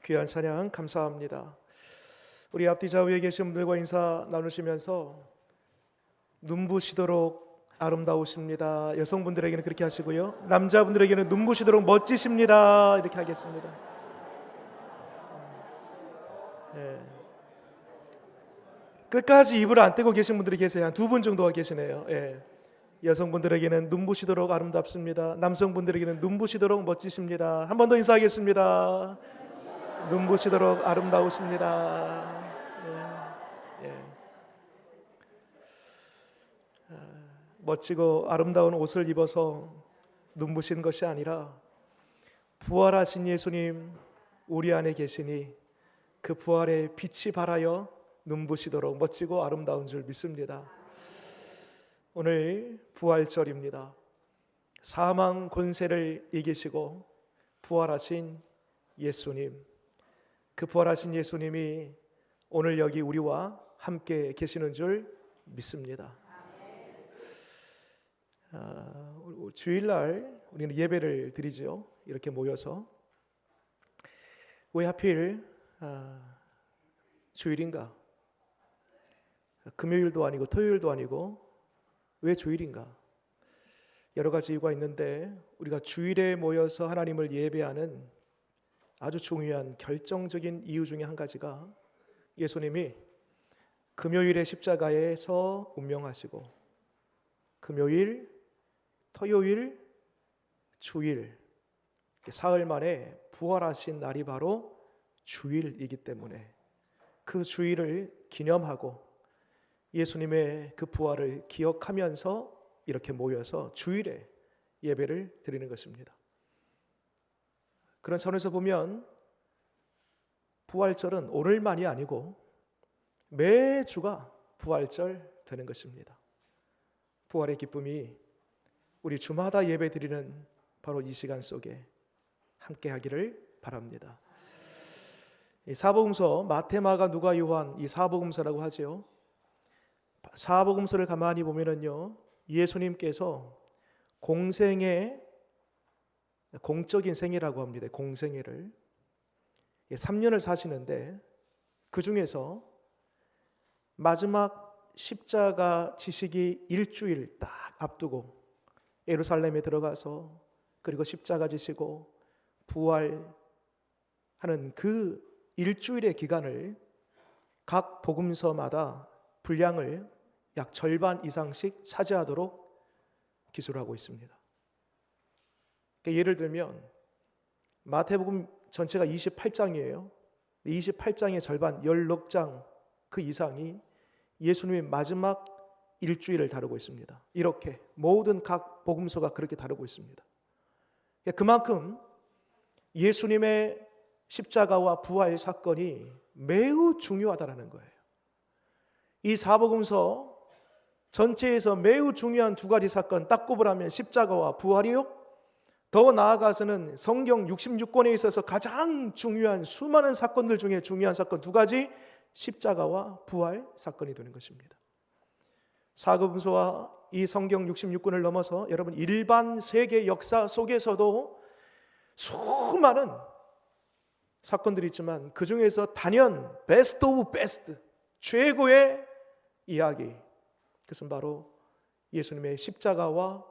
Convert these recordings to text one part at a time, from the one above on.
귀한 찬양 감사합니다. 우리 앞뒤 좌우에 계신 분들과 인사 나누시면서 눈부시도록 아름다우십니다. 여성분들에게는 그렇게 하시고요, 남자분들에게는 눈부시도록 멋지십니다. 이렇게 하겠습니다. 예. 끝까지 입을 안 떼고 계신 분들이 계세요. 한 두 분 정도가 계시네요. 예. 여성분들에게는 눈부시도록 아름답습니다. 남성분들에게는 눈부시도록 멋지십니다. 한 번 더 인사하겠습니다. 눈부시도록 아름다우십니다. 예, 예. 멋지고 아름다운 옷을 입어서 눈부신 것이 아니라 부활하신 예수님 우리 안에 계시니 그 부활의 빛이 발하여 눈부시도록 멋지고 아름다운 줄 믿습니다. 오늘 부활절입니다. 사망 권세를 이기시고 부활하신 예수님, 그 부활하신 예수님이 오늘 여기 우리와 함께 계시는 줄 믿습니다. 주일날 우리는 예배를 드리죠. 이렇게 모여서. 왜 하필 주일인가? 금요일도 아니고 토요일도 아니고 왜 주일인가? 여러 가지 이유가 있는데 우리가 주일에 모여서 하나님을 예배하는 아주 중요한 결정적인 이유 중에 한 가지가 예수님이 금요일에 십자가에서 운명하시고 금요일, 토요일, 주일 사흘 만에 부활하신 날이 바로 주일이기 때문에 그 주일을 기념하고 예수님의 그 부활을 기억하면서 이렇게 모여서 주일에 예배를 드리는 것입니다. 그런 차원에서 보면 부활절은 오늘만이 아니고 매주가 부활절 되는 것입니다. 부활의 기쁨이 우리 주마다 예배 드리는 바로 이 시간 속에 함께 하기를 바랍니다. 이 사복음서 마태, 마가, 누가, 요한 이 사복음서라고 하죠. 사복음서를 가만히 보면은요, 예수님께서 공생의 공적인 생애라고 합니다. 공생애를 3년을 사시는데 그 중에서 마지막 십자가 지시기 일주일 딱 앞두고 예루살렘에 들어가서 그리고 십자가 지시고 부활하는 그 일주일의 기간을 각 복음서마다 분량을 약 절반 이상씩 차지하도록 기술하고 있습니다. 그러니까 예를 들면 마태복음 전체가 28장이에요. 28장의 절반 16장 그 이상이 예수님의 마지막 일주일을 다루고 있습니다. 이렇게 모든 각 복음서가 그렇게 다루고 있습니다. 그만큼 예수님의 십자가와 부활 사건이 매우 중요하다는 거예요. 이 사복음서 전체에서 매우 중요한 두 가지 사건 딱 꼽으라면 십자가와 부활이요, 더 나아가서는 성경 66권에 있어서 가장 중요한 수많은 사건들 중에 중요한 사건 두 가지, 십자가와 부활 사건이 되는 것입니다. 사복음서와 이 성경 66권을 넘어서 여러분 일반 세계 역사 속에서도 수많은 사건들이 있지만 그 중에서 단연 베스트 오브 베스트, 최고의 이야기, 그것은 바로 예수님의 십자가와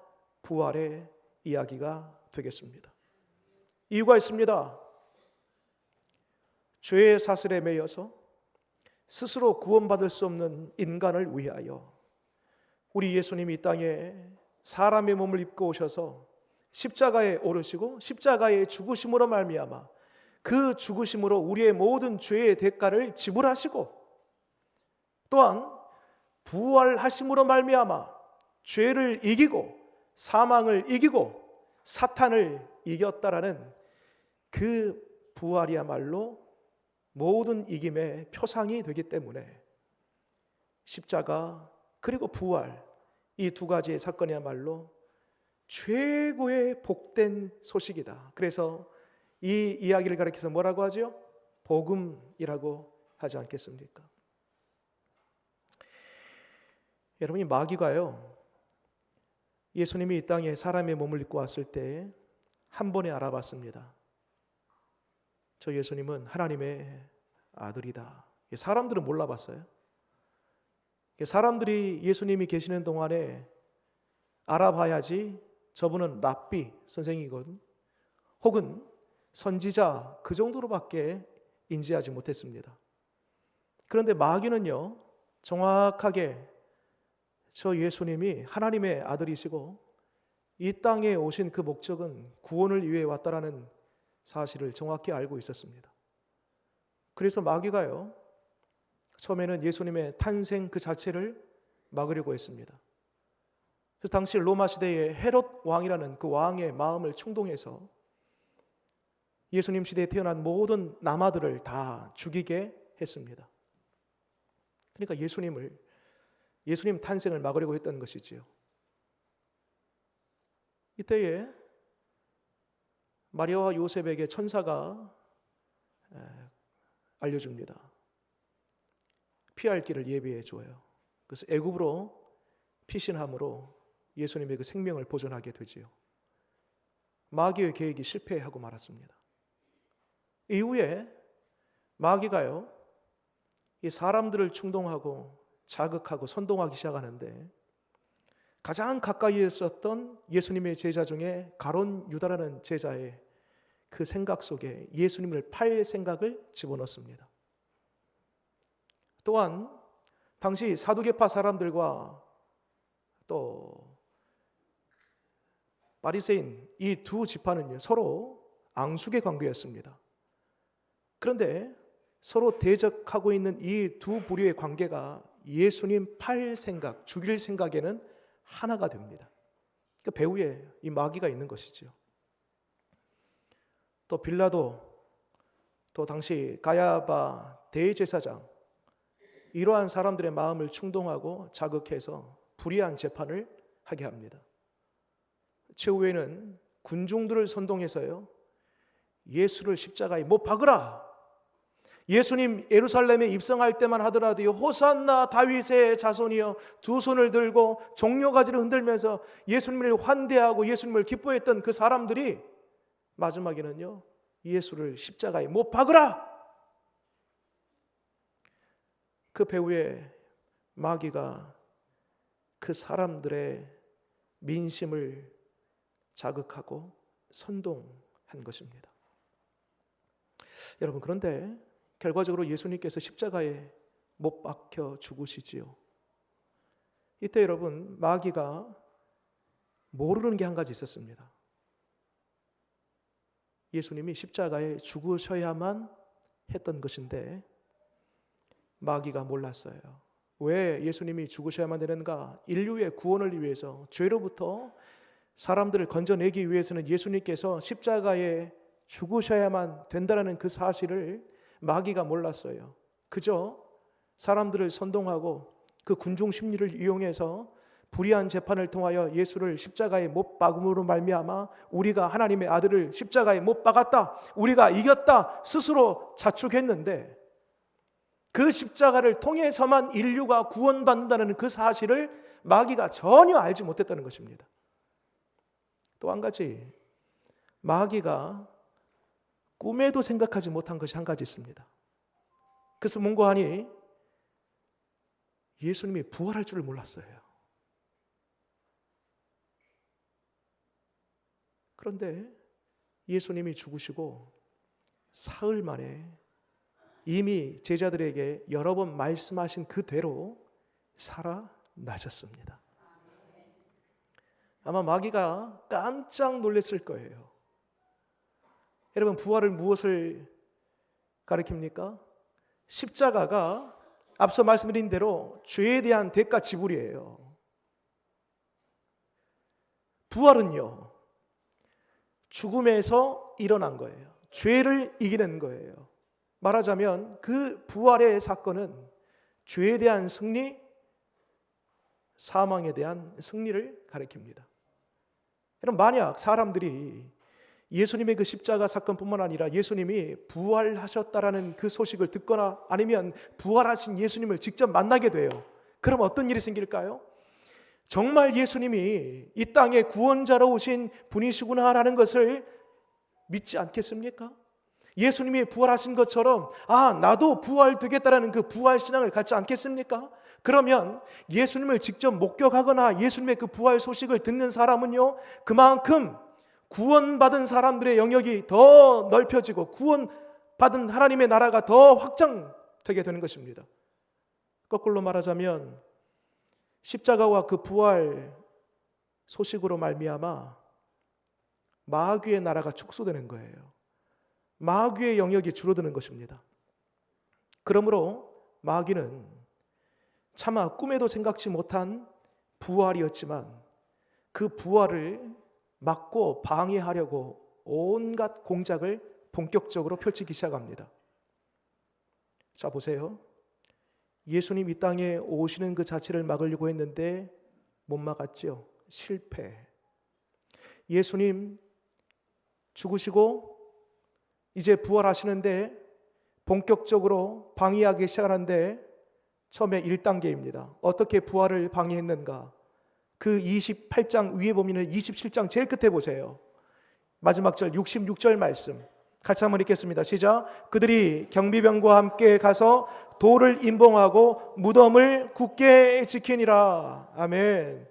부활의 이야기가 되겠습니다. 이유가 있습니다. 죄의 사슬에 매여서 스스로 구원받을 수 없는 인간을 위하여 우리 예수님이 이 땅에 사람의 몸을 입고 오셔서 십자가에 오르시고 십자가의 죽으심으로 말미암아 그 죽으심으로 우리의 모든 죄의 대가를 지불하시고 또한 부활하심으로 말미암아 죄를 이기고 사망을 이기고 사탄을 이겼다라는 그 부활이야말로 모든 이김의 표상이 되기 때문에 십자가 그리고 부활 이 두 가지의 사건이야말로 최고의 복된 소식이다. 그래서 이 이야기를 가리켜서 뭐라고 하죠? 복음이라고 하지 않겠습니까? 여러분이 마귀가요, 예수님이 이 땅에 사람의 몸을 입고 왔을 때 한 번에 알아봤습니다. 저 예수님은 하나님의 아들이다. 사람들은 몰라봤어요. 사람들이 예수님이 계시는 동안에 알아봐야지 저분은 랍비 선생이거든, 혹은 선지자, 그 정도로밖에 인지하지 못했습니다. 그런데 마귀는요, 정확하게 저 예수님이 하나님의 아들이시고 이 땅에 오신 그 목적은 구원을 위해 왔다라는 사실을 정확히 알고 있었습니다. 그래서 마귀가요, 처음에는 예수님의 탄생 그 자체를 막으려고 했습니다. 그래서 당시 로마 시대의 헤롯 왕이라는 그 왕의 마음을 충동해서 예수님 시대에 태어난 모든 남아들을 다 죽이게 했습니다. 그러니까 예수님 탄생을 막으려고 했던 것이지요. 이때에 마리아와 요셉에게 천사가 알려줍니다. 피할 길을 예비해 줘요. 그래서 애굽으로 피신함으로 예수님의 그 생명을 보존하게 되지요. 마귀의 계획이 실패하고 말았습니다. 이후에 마귀가요, 이 사람들을 충동하고 자극하고 선동하기 시작하는데, 가장 가까이에 있었던 예수님의 제자 중에 가론 유다라는 제자의 그 생각 속에 예수님을 팔 생각을 집어넣습니다. 또한 당시 사두개파 사람들과 또 바리새인 이 두 지파는요, 서로 앙숙의 관계였습니다. 그런데 서로 대적하고 있는 이 두 부류의 관계가 예수님 팔 생각, 죽일 생각에는 하나가 됩니다. 그 배후에 이 마귀가 있는 것이지요. 또 빌라도, 또 당시 가야바 대제사장, 이러한 사람들의 마음을 충동하고 자극해서 불의한 재판을 하게 합니다. 최후에는 군중들을 선동해서요, 예수를 십자가에 못 박으라. 예수님 예루살렘에 입성할 때만 하더라도 호산나 다윗의 자손이여, 두 손을 들고 종려가지를 흔들면서 예수님을 환대하고 예수님을 기뻐했던 그 사람들이 마지막에는요, 예수를 십자가에 못 박으라. 그 배후에 마귀가 그 사람들의 민심을 자극하고 선동한 것입니다. 여러분, 그런데 결과적으로 예수님께서 십자가에 못 박혀 죽으시지요. 이때 여러분, 마귀가 모르는 게 한 가지 있었습니다. 예수님이 십자가에 죽으셔야만 했던 것인데 마귀가 몰랐어요. 왜 예수님이 죽으셔야만 되는가? 인류의 구원을 위해서, 죄로부터 사람들을 건져내기 위해서는 예수님께서 십자가에 죽으셔야만 된다는 그 사실을 마귀가 몰랐어요. 그저 사람들을 선동하고 그 군중 심리를 이용해서 불의한 재판을 통하여 예수를 십자가에 못 박음으로 말미암아 우리가 하나님의 아들을 십자가에 못 박았다, 우리가 이겼다 스스로 자축했는데, 그 십자가를 통해서만 인류가 구원받는다는 그 사실을 마귀가 전혀 알지 못했다는 것입니다. 또 한 가지, 마귀가 꿈에도 생각하지 못한 것이 한 가지 있습니다. 그래서 뭔가 하니 예수님이 부활할 줄을 몰랐어요. 그런데 예수님이 죽으시고 사흘 만에 이미 제자들에게 여러 번 말씀하신 그대로 살아나셨습니다. 아마 마귀가 깜짝 놀랐을 거예요. 여러분, 부활은 무엇을 가리킵니까? 십자가가 앞서 말씀드린 대로 죄에 대한 대가 지불이에요. 부활은요, 죽음에서 일어난 거예요. 죄를 이기는 거예요. 말하자면 그 부활의 사건은 죄에 대한 승리, 사망에 대한 승리를 가리킵니다. 여러분, 만약 사람들이 예수님의 그 십자가 사건뿐만 아니라 예수님이 부활하셨다라는 그 소식을 듣거나 아니면 부활하신 예수님을 직접 만나게 돼요. 그럼 어떤 일이 생길까요? 정말 예수님이 이 땅에 구원자로 오신 분이시구나라는 것을 믿지 않겠습니까? 예수님이 부활하신 것처럼 나도 부활되겠다라는 그 부활 신앙을 갖지 않겠습니까? 그러면 예수님을 직접 목격하거나 예수님의 그 부활 소식을 듣는 사람은요, 그만큼 구원받은 사람들의 영역이 더 넓혀지고 구원받은 하나님의 나라가 더 확장되게 되는 것입니다. 거꾸로 말하자면 십자가와 그 부활 소식으로 말미암아 마귀의 나라가 축소되는 거예요. 마귀의 영역이 줄어드는 것입니다. 그러므로 마귀는 차마 꿈에도 생각지 못한 부활이었지만 그 부활을 막고 방해하려고 온갖 공작을 본격적으로 펼치기 시작합니다. 자, 보세요. 예수님 이 땅에 오시는 그 자체를 막으려고 했는데 못 막았죠. 실패. 예수님 죽으시고 이제 부활하시는데 본격적으로 방해하기 시작하는데 처음에 1단계입니다. 어떻게 부활을 방해했는가? 그 28장 위에 보면 27장 제일 끝에 보세요. 마지막 절 66절 말씀 같이 한번 읽겠습니다. 시작. 그들이 경비병과 함께 가서 돌을 임봉하고 무덤을 굳게 지키니라. 아멘.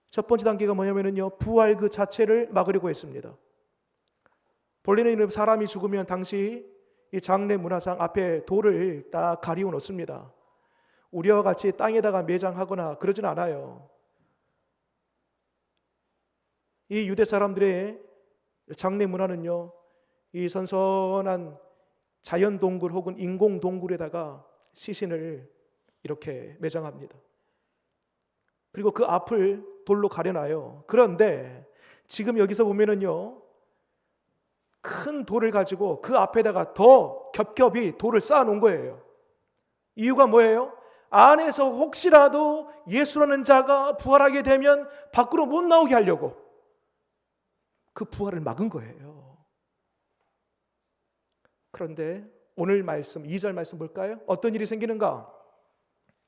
첫 번째 단계가 뭐냐면요, 부활 그 자체를 막으려고 했습니다. 본래는 사람이 죽으면 당시 이 장례 문화상 앞에 돌을 딱 가리워 놓습니다. 우리와 같이 땅에다가 매장하거나 그러진 않아요. 이 유대 사람들의 장례 문화는요, 이 선선한 자연 동굴 혹은 인공 동굴에다가 시신을 이렇게 매장합니다. 그리고 그 앞을 돌로 가려놔요. 그런데 지금 여기서 보면은요, 큰 돌을 가지고 그 앞에다가 더 겹겹이 돌을 쌓아 놓은 거예요. 이유가 뭐예요? 안에서 혹시라도 예수라는 자가 부활하게 되면 밖으로 못 나오게 하려고 그 부활을 막은 거예요. 그런데 오늘 말씀 2절 말씀 볼까요? 어떤 일이 생기는가?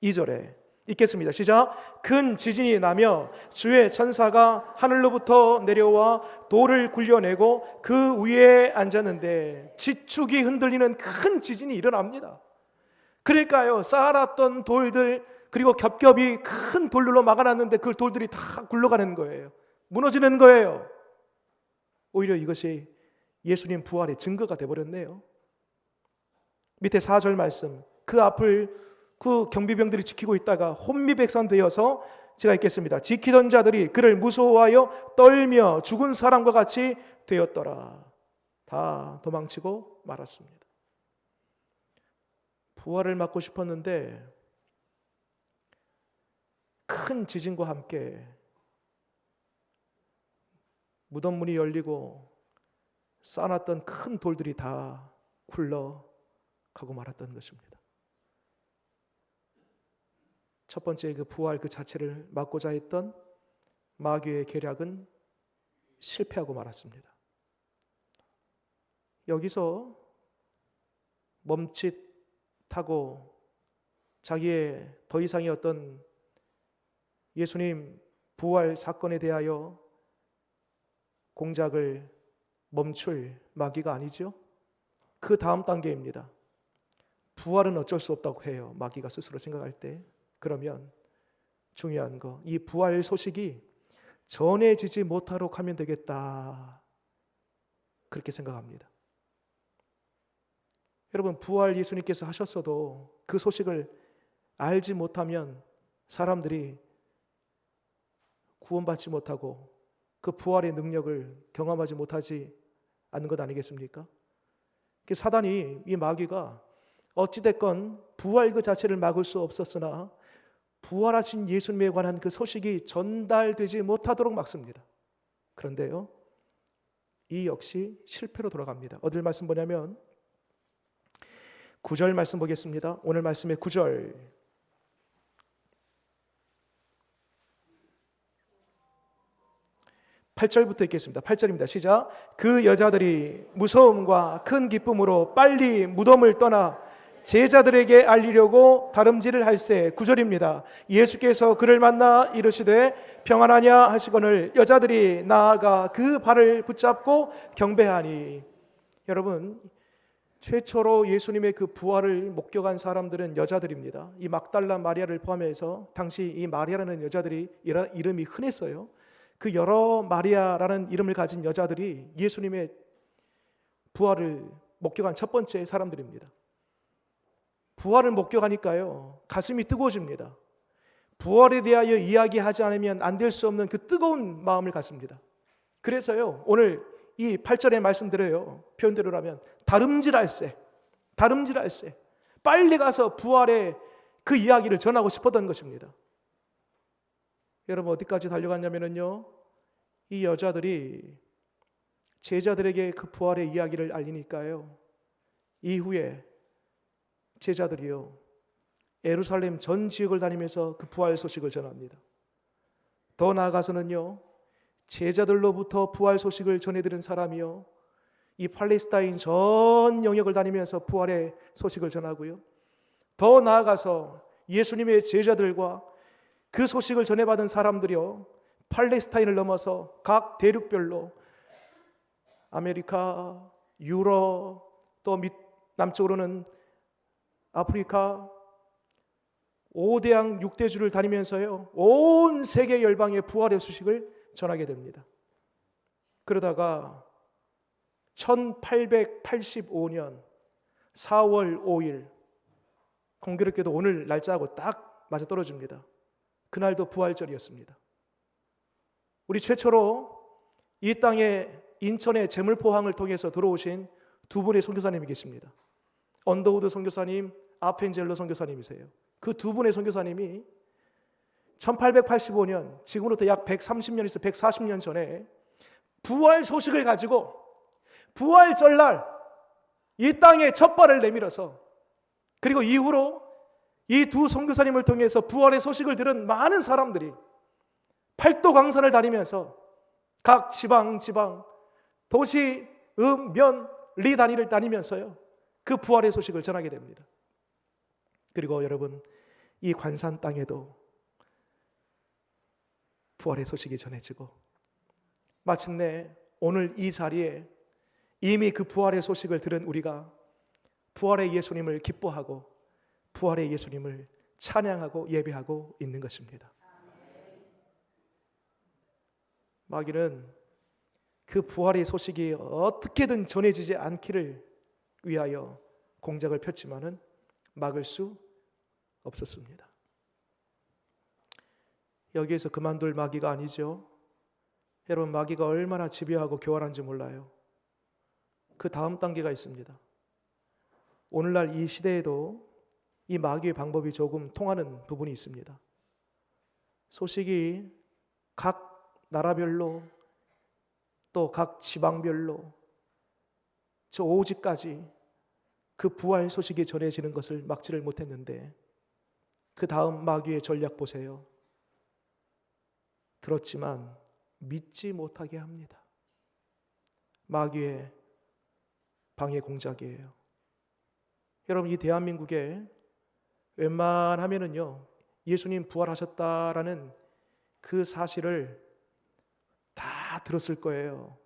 2절에 읽겠습니다. 시작. 큰 지진이 나며 주의 천사가 하늘로부터 내려와 돌을 굴려내고 그 위에 앉았는데 지축이 흔들리는 큰 지진이 일어납니다. 그러니까요, 쌓아놨던 돌들 그리고 겹겹이 큰 돌들로 막아놨는데 그 돌들이 다 굴러가는 거예요. 무너지는 거예요. 오히려 이것이 예수님 부활의 증거가 되어버렸네요. 밑에 4절 말씀, 그 앞을 그 경비병들이 지키고 있다가 혼미백산되어서 제가 읽겠습니다. 지키던 자들이 그를 무서워하여 떨며 죽은 사람과 같이 되었더라. 다 도망치고 말았습니다. 부활을 막고 싶었는데 큰 지진과 함께 무덤 문이 열리고 쌓아놨던 큰 돌들이 다 굴러가고 말았던 것입니다. 첫 번째 그 부활 그 자체를 막고자 했던 마귀의 계략은 실패하고 말았습니다. 여기서 멈칫하고 자기의 더 이상의 어떤 예수님 부활 사건에 대하여 공작을 멈출 마귀가 아니죠. 그 다음 단계입니다. 부활은 어쩔 수 없다고 해요. 마귀가 스스로 생각할 때. 그러면 중요한 거, 이 부활 소식이 전해지지 못하도록 하면 되겠다, 그렇게 생각합니다. 여러분, 부활 예수님께서 하셨어도 그 소식을 알지 못하면 사람들이 구원받지 못하고 그 부활의 능력을 경험하지 못하지 않는 것 아니겠습니까? 사단이, 이 마귀가 어찌됐건 부활 그 자체를 막을 수 없었으나 부활하신 예수님에 관한 그 소식이 전달되지 못하도록 막습니다. 그런데요, 이 역시 실패로 돌아갑니다. 어딜 말씀 보냐면 9절 말씀 보겠습니다. 오늘 말씀의 9절, 8절부터 읽겠습니다. 8절입니다. 시작. 그 여자들이 무서움과 큰 기쁨으로 빨리 무덤을 떠나 제자들에게 알리려고 다름질을 할새. 9절입니다. 예수께서 그를 만나 이르시되 평안하냐 하시거늘 여자들이 나아가 그 발을 붙잡고 경배하니. 여러분, 최초로 예수님의 그 부활을 목격한 사람들은 여자들입니다. 이 막달라 마리아를 포함해서 당시 이 마리아라는 여자들이 이름이 흔했어요. 그 여러 마리아라는 이름을 가진 여자들이 예수님의 부활을 목격한 첫 번째 사람들입니다. 부활을 목격하니까요, 가슴이 뜨거워집니다. 부활에 대하여 이야기하지 않으면 안 될 수 없는 그 뜨거운 마음을 갖습니다. 그래서요, 오늘 이 8절에 말씀드려요. 표현대로라면 다름질할세 빨리 가서 부활의 그 이야기를 전하고 싶었던 것입니다. 여러분, 어디까지 달려갔냐면요, 이 여자들이 제자들에게 그 부활의 이야기를 알리니까요, 이후에 제자들이요, 예루살렘 전 지역을 다니면서 그 부활 소식을 전합니다. 더 나아가서는요, 제자들로부터 부활 소식을 전해들은 사람이요, 이 팔레스타인 전 영역을 다니면서 부활의 소식을 전하고요, 더 나아가서 예수님의 제자들과 그 소식을 전해받은 사람들이요, 팔레스타인을 넘어서 각 대륙별로 아메리카, 유럽, 또 남쪽으로는 아프리카 5대양 6대주를 다니면서요, 온 세계 열방의 부활의 소식을 전하게 됩니다. 그러다가 1885년 4월 5일, 공교롭게도 오늘 날짜하고 딱 맞아떨어집니다. 그날도 부활절이었습니다. 우리 최초로 이 땅에 인천의 제물포항을 통해서 들어오신 두 분의 선교사님이 계십니다. 언더우드 선교사님, 아펜젤로 선교사님이세요. 그 두 분의 선교사님이 1885년, 지금으로부터 약 130년에서 140년 전에 부활 소식을 가지고 부활절날 이 땅에 첫 발을 내밀어서, 그리고 이후로 이 두 선교사님을 통해서 부활의 소식을 들은 많은 사람들이 팔도 광산을 다니면서 각 지방, 도시, 면, 리 단위를 다니면서요, 그 부활의 소식을 전하게 됩니다. 그리고 여러분, 이 관산 땅에도 부활의 소식이 전해지고, 마침내 오늘 이 자리에 이미 그 부활의 소식을 들은 우리가 부활의 예수님을 기뻐하고 부활의 예수님을 찬양하고 예배하고 있는 것입니다. 마귀는 그 부활의 소식이 어떻게든 전해지지 않기를 위하여 공작을 폈지만은 막을 수 없었습니다. 여기에서 그만둘 마귀가 아니죠. 여러분, 마귀가 얼마나 집요하고 교활한지 몰라요. 그 다음 단계가 있습니다. 오늘날 이 시대에도 이 마귀의 방법이 조금 통하는 부분이 있습니다. 소식이 각 나라별로 또 각 지방별로 저 오직까지 그 부활 소식이 전해지는 것을 막지를 못했는데, 그 다음 마귀의 전략 보세요. 들었지만 믿지 못하게 합니다. 마귀의 방해 공작이에요. 여러분, 이 대한민국에 웬만하면은요, 예수님 부활하셨다라는 그 사실을 다 들었을 거예요.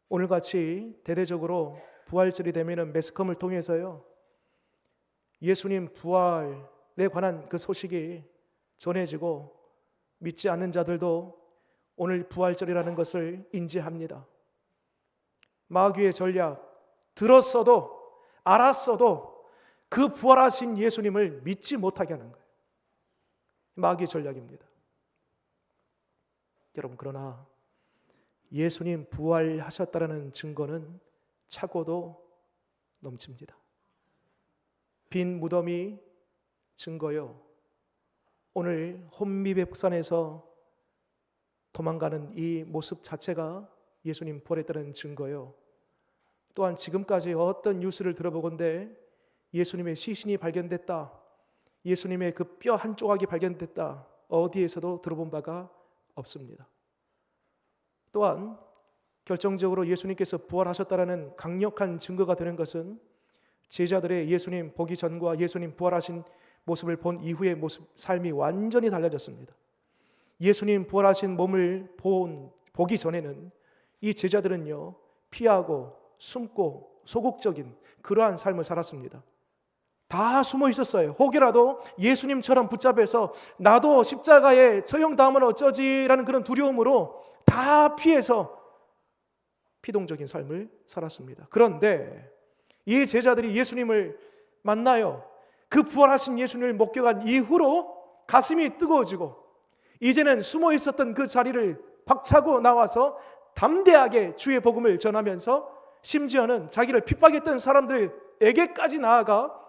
오늘같이 대대적으로 부활절이 되면은 매스컴을 통해서요, 예수님 부활에 관한 그 소식이 전해지고, 믿지 않는 자들도 오늘 부활절이라는 것을 인지합니다. 마귀의 전략, 들었어도 알았어도 그 부활하신 예수님을 믿지 못하게 하는 거예요. 마귀의 전략입니다. 여러분, 그러나 예수님 부활하셨다라는 증거는 차고도 넘칩니다. 빈 무덤이 증거요, 오늘 혼미백산에서 도망가는 이 모습 자체가 예수님 부활했다는 증거요, 또한 지금까지 어떤 뉴스를 들어보건대 예수님의 시신이 발견됐다, 예수님의 그 뼈 한 조각이 발견됐다, 어디에서도 들어본 바가 없습니다. 또한 결정적으로 예수님께서 부활하셨다라는 강력한 증거가 되는 것은 제자들의 예수님 보기 전과 예수님 부활하신 모습을 본 이후의 모습, 삶이 완전히 달라졌습니다. 예수님 부활하신 몸을 보기 전에는 이 제자들은요, 피하고 숨고 소극적인 그러한 삶을 살았습니다. 다 숨어 있었어요. 혹여라도 예수님처럼 붙잡혀서 나도 십자가에 처형당하면 어쩌지라는 그런 두려움으로 다 피해서 피동적인 삶을 살았습니다. 그런데 이 제자들이 예수님을 만나요. 그 부활하신 예수님을 목격한 이후로 가슴이 뜨거워지고 이제는 숨어 있었던 그 자리를 박차고 나와서 담대하게 주의 복음을 전하면서 심지어는 자기를 핍박했던 사람들에게까지 나아가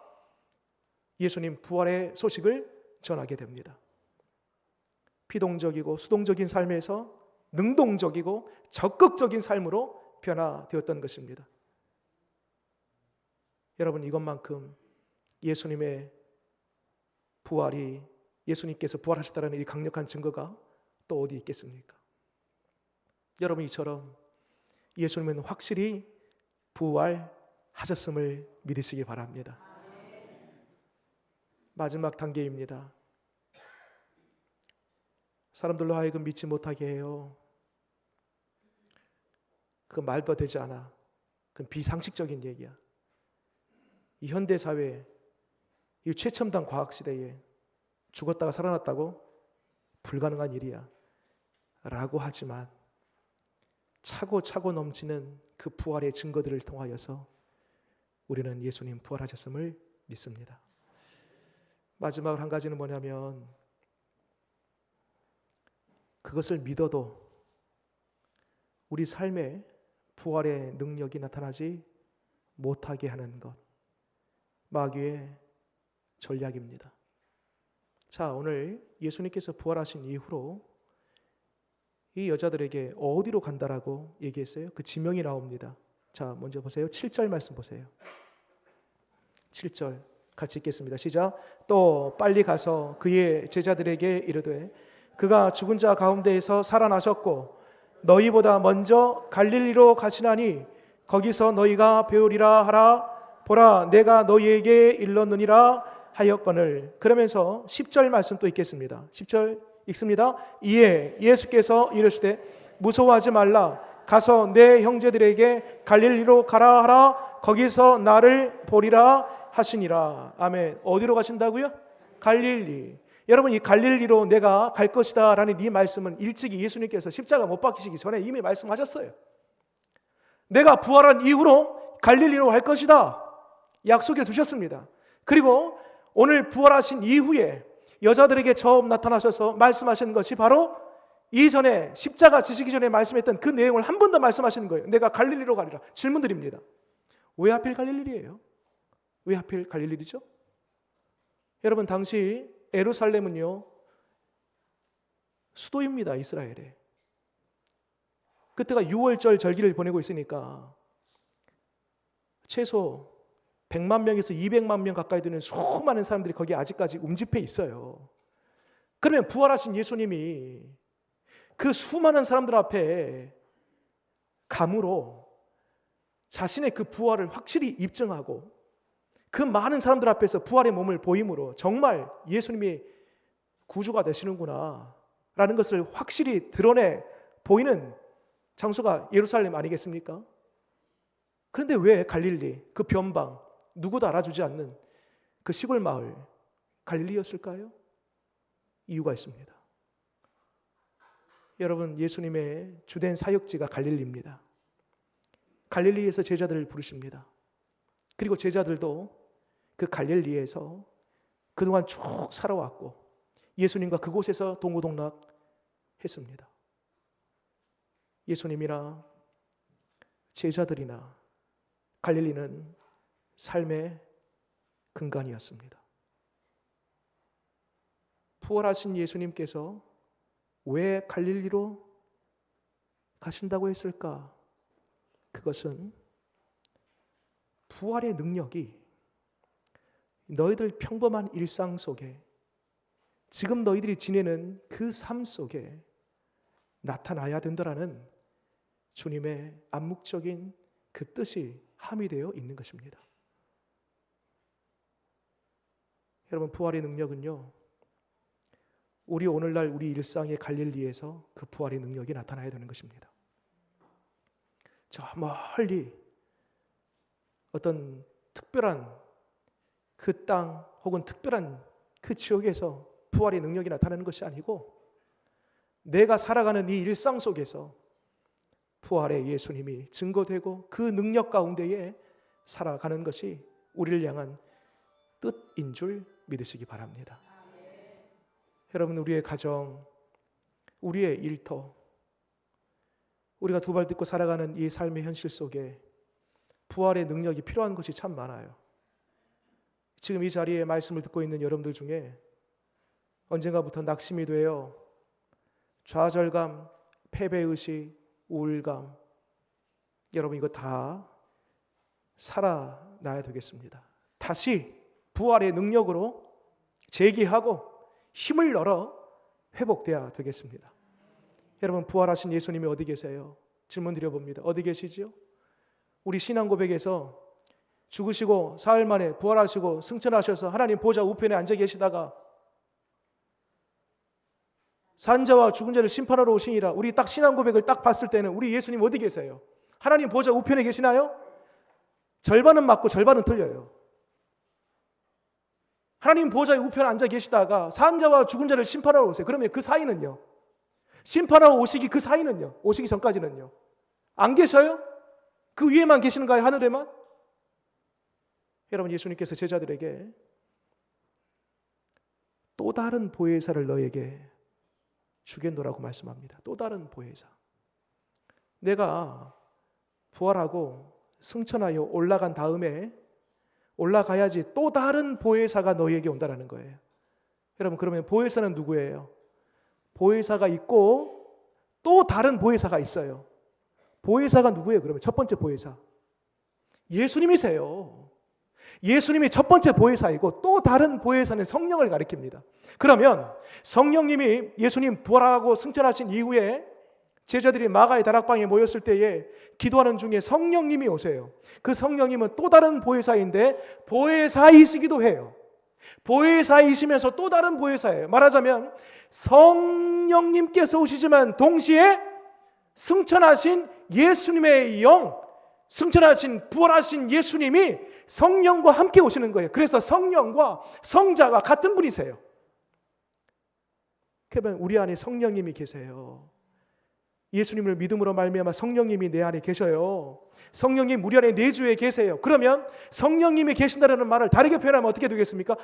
예수님 부활의 소식을 전하게 됩니다. 피동적이고 수동적인 삶에서 능동적이고 적극적인 삶으로 변화되었던 것입니다. 여러분, 이것만큼 예수님의 부활이, 예수님께서 부활하셨다는 이 강력한 증거가 또 어디 있겠습니까? 여러분, 이처럼 예수님은 확실히 부활하셨음을 믿으시기 바랍니다. 마지막 단계입니다. 사람들로 하여금 믿지 못하게 해요. 그건 말도 되지 않아. 그건 비상식적인 얘기야. 이 현대사회, 이 최첨단 과학시대에 죽었다가 살아났다고? 불가능한 일이야 라고 하지만 차고 넘치는 그 부활의 증거들을 통하여서 우리는 예수님 부활하셨음을 믿습니다. 마지막으로 한 가지는 뭐냐면 그것을 믿어도 우리 삶에 부활의 능력이 나타나지 못하게 하는 것, 마귀의 전략입니다. 자, 오늘 예수님께서 부활하신 이후로 이 여자들에게 어디로 간다라고 얘기했어요? 그 지명이 나옵니다. 자, 먼저 보세요. 7절 말씀 보세요. 7절 같이 읽겠습니다. 시작. 또 빨리 가서 그의 제자들에게 이르되 그가 죽은 자 가운데에서 살아나셨고 너희보다 먼저 갈릴리로 가시나니 거기서 너희가 배우리라 하라. 보라, 내가 너희에게 일렀느니라 하였거늘. 그러면서 10절 말씀 또 읽겠습니다. 10절 읽습니다. 이에 예수께서 이르시되 무서워하지 말라. 가서 내 형제들에게 갈릴리로 가라 하라. 거기서 나를 보리라 하시니라. 아멘. 어디로 가신다고요? 갈릴리. 여러분, 이 갈릴리로 내가 갈 것이다 라는 이 말씀은 일찍이 예수님께서 십자가 못 박히시기 전에 이미 말씀하셨어요. 내가 부활한 이후로 갈릴리로 갈 것이다 약속해 두셨습니다. 그리고 오늘 부활하신 이후에 여자들에게 처음 나타나셔서 말씀하신 것이 바로 이전에 십자가 지시기 전에 말씀했던 그 내용을 한 번 더 말씀하시는 거예요. 내가 갈릴리로 가리라. 질문 드립니다. 왜 하필 갈릴리예요? 왜 하필 갈릴리죠? 여러분, 당시 예루살렘은요 수도입니다. 이스라엘에. 그때가 유월절 절기를 보내고 있으니까 최소 100만 명에서 200만 명 가까이 되는 수많은 사람들이 거기에 아직까지 움집해 있어요. 그러면 부활하신 예수님이 그 수많은 사람들 앞에 감으로 자신의 그 부활을 확실히 입증하고 그 많은 사람들 앞에서 부활의 몸을 보임으로 정말 예수님이 구주가 되시는구나 라는 것을 확실히 드러내 보이는 장소가 예루살렘 아니겠습니까? 그런데 왜 갈릴리, 그 변방, 누구도 알아주지 않는 그 시골 마을 갈릴리였을까요? 이유가 있습니다. 여러분, 예수님의 주된 사역지가 갈릴리입니다. 갈릴리에서 제자들을 부르십니다. 그리고 제자들도 그 갈릴리에서 그동안 쭉 살아왔고 예수님과 그곳에서 동고동락했습니다. 예수님이나 제자들이나 갈릴리는 삶의 근간이었습니다. 부활하신 예수님께서 왜 갈릴리로 가신다고 했을까? 그것은 부활의 능력이 너희들 평범한 일상 속에 지금 너희들이 지내는 그 삶 속에 나타나야 된다라는 주님의 암묵적인 그 뜻이 함의되어 있는 것입니다. 여러분, 부활의 능력은요 우리 오늘날 우리 일상의 갈릴리에서 그 부활의 능력이 나타나야 되는 것입니다. 저 멀리 어떤 특별한 그 땅 혹은 특별한 그 지역에서 부활의 능력이 나타나는 것이 아니고 내가 살아가는 이 일상 속에서 부활의 예수님이 증거되고 그 능력 가운데에 살아가는 것이 우리를 향한 뜻인 줄 믿으시기 바랍니다. 여러분, 우리의 가정, 우리의 일터, 우리가 두 발 딛고 살아가는 이 삶의 현실 속에 부활의 능력이 필요한 것이 참 많아요. 지금 이 자리에 말씀을 듣고 있는 여러분들 중에 언젠가부터 낙심이 되어 좌절감, 패배의식, 우울감, 여러분 이거 다 살아나야 되겠습니다. 다시 부활의 능력으로 재기하고 힘을 넣어 회복돼야 되겠습니다. 여러분, 부활하신 예수님이 어디 계세요? 질문 드려봅니다. 어디 계시지요? 우리 신앙 고백에서 죽으시고 사흘 만에 부활하시고 승천하셔서 하나님 보좌 우편에 앉아 계시다가 산자와 죽은 자를 심판하러 오시니라. 우리 딱 신앙 고백을 딱 봤을 때는 우리 예수님 어디 계세요? 하나님 보좌 우편에 계시나요? 절반은 맞고 절반은 틀려요. 하나님 보좌의 우편에 앉아 계시다가 산자와 죽은 자를 심판하러 오세요. 그러면 그 사이는요? 심판하러 오시기 그 사이는요? 오시기 전까지는요? 안 계셔요? 그 위에만 계시는가요? 하늘에만? 여러분, 예수님께서 제자들에게 또 다른 보혜사를 너에게 주겠노라고 말씀합니다. 또 다른 보혜사. 내가 부활하고 승천하여 올라간 다음에 올라가야지 또 다른 보혜사가 너에게 온다라는 거예요. 여러분, 그러면 보혜사는 누구예요? 보혜사가 있고 또 다른 보혜사가 있어요. 보혜사가 누구예요? 그러면 첫 번째 보혜사 예수님이세요. 예수님이 첫 번째 보혜사이고 또 다른 보혜사는 성령을 가리킵니다. 그러면 성령님이 예수님 부활하고 승천하신 이후에 제자들이 마가의 다락방에 모였을 때에 기도하는 중에 성령님이 오세요. 그 성령님은 또 다른 보혜사인데 보혜사이시기도 해요. 보혜사이시면서 또 다른 보혜사예요. 말하자면 성령님께서 오시지만 동시에 승천하신 예수님의 영, 승천하신 부활하신 예수님이 성령과 함께 오시는 거예요. 그래서 성령과 성자가 같은 분이세요. 그러면 우리 안에 성령님이 계세요. 예수님을 믿음으로 말미암아 성령님이 내 안에 계셔요. 성령님 우리 안에 내주에 계세요. 그러면 성령님이 계신다는 말을 다르게 표현하면 어떻게 되겠습니까?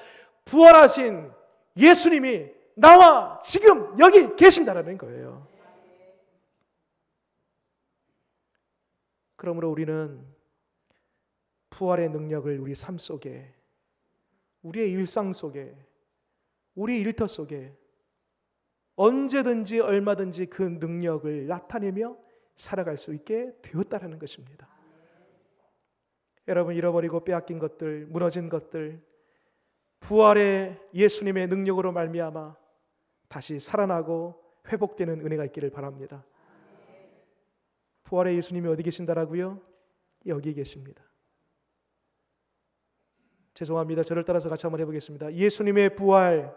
부활하신 예수님이 나와 지금 여기 계신다는 거예요. 그러므로 우리는 부활의 능력을 우리 삶 속에, 우리의 일상 속에, 우리 일터 속에 언제든지 얼마든지 그 능력을 나타내며 살아갈 수 있게 되었다는 것입니다. 여러분, 잃어버리고 빼앗긴 것들, 무너진 것들, 부활의 예수님의 능력으로 말미암아 다시 살아나고 회복되는 은혜가 있기를 바랍니다. 부활의 예수님이 어디 계신다라고요? 여기 계십니다. 죄송합니다. 저를 따라서 같이 한번 해보겠습니다. 예수님의 부활,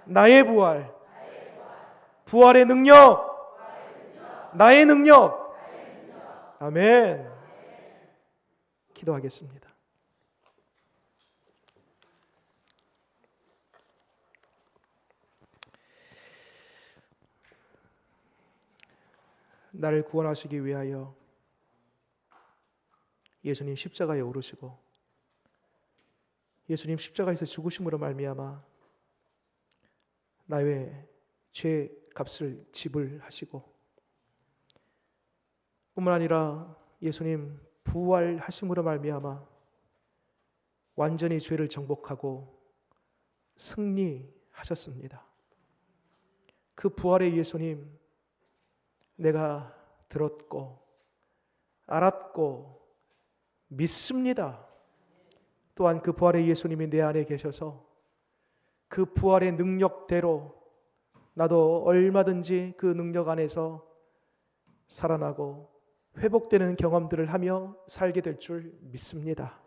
나의 부활, 부활의 능력, 나의 능력. 아멘. 기도하겠습니다. 나를 구원하시기 위하여 예수님 십자가에 오르시고 예수님 십자가에서 죽으심으로 말미암아 나의 죄 값을 지불하시고 뿐만 아니라 예수님 부활하심으로 말미암아 완전히 죄를 정복하고 승리하셨습니다. 그 부활의 예수님 내가 들었고 알았고 믿습니다. 또한 그 부활의 예수님이 내 안에 계셔서 그 부활의 능력대로 나도 얼마든지 그 능력 안에서 살아나고 회복되는 경험들을 하며 살게 될 줄 믿습니다.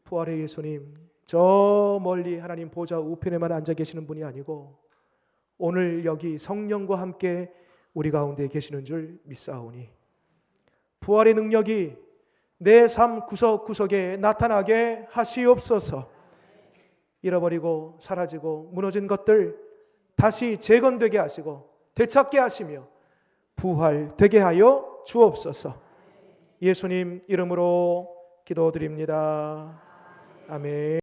부활의 예수님, 저 멀리 하나님 보좌 우편에만 앉아 계시는 분이 아니고 오늘 여기 성령과 함께 우리 가운데 계시는 줄 믿사오니 부활의 능력이 내 삶 구석구석에 나타나게 하시옵소서. 잃어버리고 사라지고 무너진 것들 다시 재건되게 하시고 되찾게 하시며 부활되게 하여 주옵소서. 예수님 이름으로 기도드립니다. 아멘.